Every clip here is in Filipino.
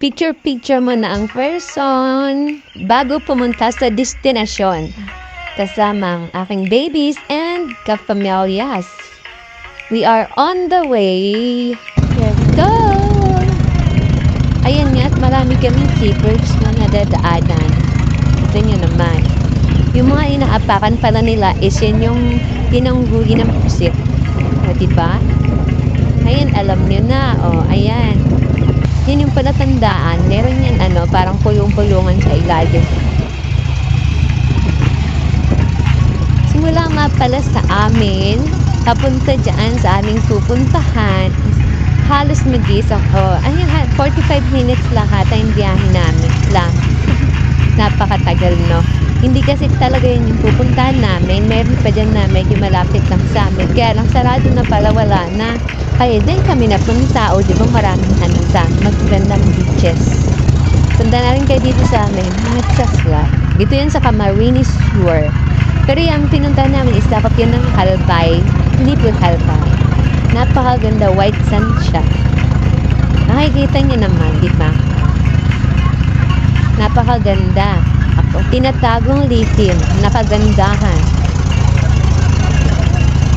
picture-picture mo na ang person bago pumunta sa destinasyon. Kasama ang aking babies and kapamilyas. We are on the way. Let's go! Ayan nga, at marami kaming seabirds na nadadaanan. Ito nyo naman. Yung mga inaapakan pala nila is yun yung pinangguhi ng pusit. O, diba? Ayan, alam nyo na. O, ayan. Yan yung palatandaan. Meron yan, parang pulong-pulungan sa ilalim. Simula nga pala sa amin, papunta dyan sa aming pupuntahan, halos mag-isang, 45 minutes lahat ang biyahe namin lang. Napakatagal, no? Hindi kasi talaga yun yung pupuntahan namin. Meron pa dyan na medyo malapit lang sa amin. Kaya lang sarado na pala, wala na. Kaya din kami napunta. O, di ba maraming magagandang beaches. Punta na rin kayo dito sa amin. Matsasla. Dito yan sa Camarines Shore. Pero yung pinuntahan namin is dapat yun ng Halbay. Hindi po Halbay. Napakaganda. White sand siya. Nakikita niyo naman, di ba? Napakaganda. Ako, tinatagong lithium. Nakagandahan.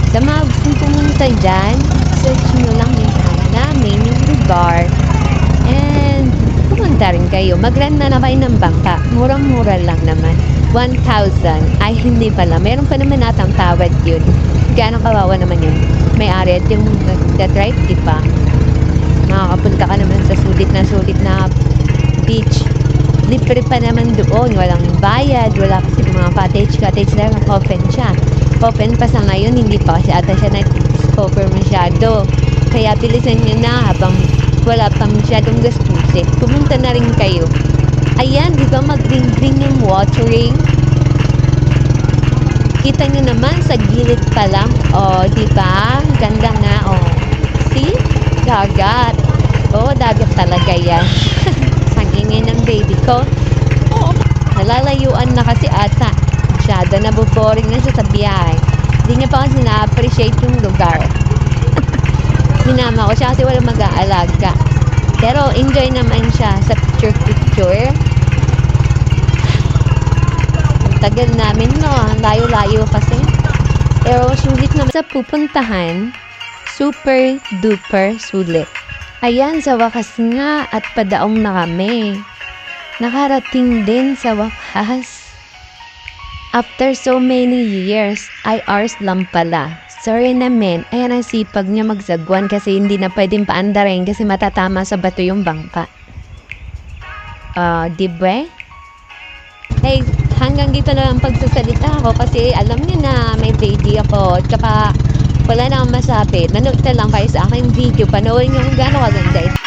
Sa mga gustong pumunta dyan, search nyo lang yung namin, yung lugar. And, pumunta rin kayo. Mag-rent na kayo ng bangka. Murang-mura lang naman. 1,000. Ay, hindi pala. Meron pa naman natang tawad yun. Gano'ng kawawa naman yun. May-ari at yung nag-drive, di ba? Makakapunta ka naman sa sulit na beach. Libre pa naman doon. Walang bayad. Wala kasi mga cottage lang. Open siya. Open pa sa ngayon. Hindi pa kasi ata siya na-discover masyado. Kaya bilisan nyo na habang wala pa masyadong gastusin. Pumunta na rin kayo. Ayan, di ba mag-ring-ring yung watering? Kita nyo naman sa gilid pa lang. O, di ba? Ganda na. O, see? Dagat. O, dagat talaga yan. Sangingin ng baby ko. Nalalayuan na kasi ata. Masyado nabuboring na siya sa biyahe. Hindi niya pa kasi na-appreciate yung lugar. Sinama ko siya kasi wala mag-aalaga. Pero enjoy naman siya sa picture-picture. Ang tagal namin, no? Layo-layo kasi. Pero sulit naman sa pupuntahan. Super duper sulit. Ayan, sa wakas nga at padaong na kami. Nakarating din sa wakas. After so many years, ay hours lang pala. Sorry naman, ayan ang sipag niya magsagwan kasi hindi na pwedeng paandarin kasi matatama sa bato yung bangka. Diba? Hey, hanggang dito na ang pagsasalita ako kasi alam niyo na may baby ako. Tsaka wala na akong masabi. Nanood na lang kayo sa aking video. Panoorin niyo kung gaano kaganda ito.